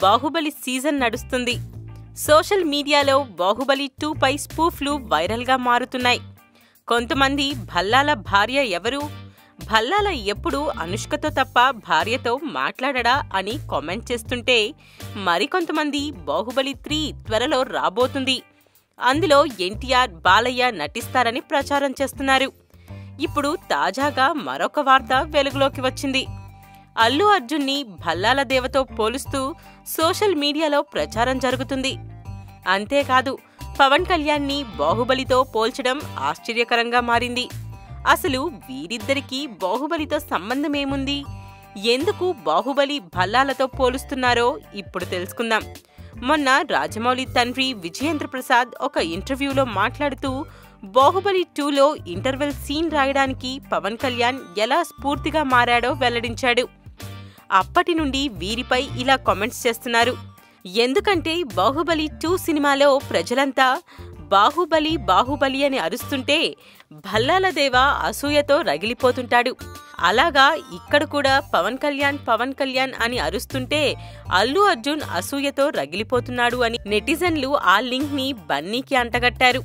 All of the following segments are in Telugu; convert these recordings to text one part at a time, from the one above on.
బాహుబలి సీజన్ నడుస్తుంది. సోషల్ మీడియాలో బాహుబలి 2 పై స్పూఫ్లు వైరల్గా మారుతున్నాయి. కొంతమంది భల్లాల భార్య ఎవరు, భల్లాల ఎప్పుడు అనుష్కతో తప్ప భార్యతో మాట్లాడడా అని కామెంట్ చేస్తుంటే, మరికొంతమంది బాహుబలి 3 త్వరలో రాబోతుంది, అందులో ఎన్టీఆర్, బాలయ్య నటిస్తారని ప్రచారం చేస్తున్నారు. ఇప్పుడు తాజాగా మరొక వార్త వెలుగులోకి వచ్చింది. అల్లు అర్జున్ని భల్లాల దేవతో పోలుస్తూ సోషల్ మీడియాలో ప్రచారం జరుగుతుంది. అంతేకాదు, పవన్ కళ్యాణ్ని బాహుబలితో పోల్చడం ఆశ్చర్యకరంగా మారింది. అసలు వీరిద్దరికీ బాహుబలితో సంబంధమేముంది, ఎందుకు బాహుబలి భల్లాలతో పోలుస్తున్నారో ఇప్పుడు తెలుసుకుందాం. మొన్న రాజమౌళి తండ్రి విజయేంద్ర ప్రసాద్ ఒక ఇంటర్వ్యూలో మాట్లాడుతూ బాహుబలి 2లో ఇంటర్వెల్ సీన్ రాయడానికి పవన్ కళ్యాణ్ ఎలా స్ఫూర్తిగా మారాడో వెల్లడించాడు. అప్పటి నుండి వీరిపై ఇలా కామెంట్స్ చేస్తున్నారు. ఎందుకంటే బాహుబలి 2 సినిమాలో ప్రజలంతా బాహుబలి బాహుబలి అని అరుస్తుంటే భల్లాల దేవ అసూయతో రగిలిపోతుంటాడు. అలాగా ఇక్కడ కూడా పవన్ కళ్యాణ్ అని అరుస్తుంటే అల్లు అర్జున్ అసూయతో రగిలిపోతున్నాడు అని నెటిజన్లు ఆ లింక్ ని బన్నీకి అంటగట్టారు.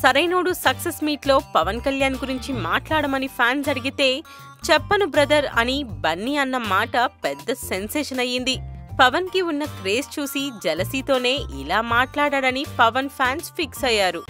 సరైనోడు సక్సెస్ మీట్లో పవన్ కళ్యాణ్ గురించి మాట్లాడమని ఫ్యాన్స్ అడిగితే చెప్పను బ్రదర్ అని బన్నీ అన్న మాట పెద్ద సెన్సేషన్ అయ్యింది. పవన్ కి ఉన్న క్రేజ్ చూసి జలసీతోనే ఇలా మాట్లాడాడని పవన్ ఫ్యాన్స్ ఫిక్స్ అయ్యారు.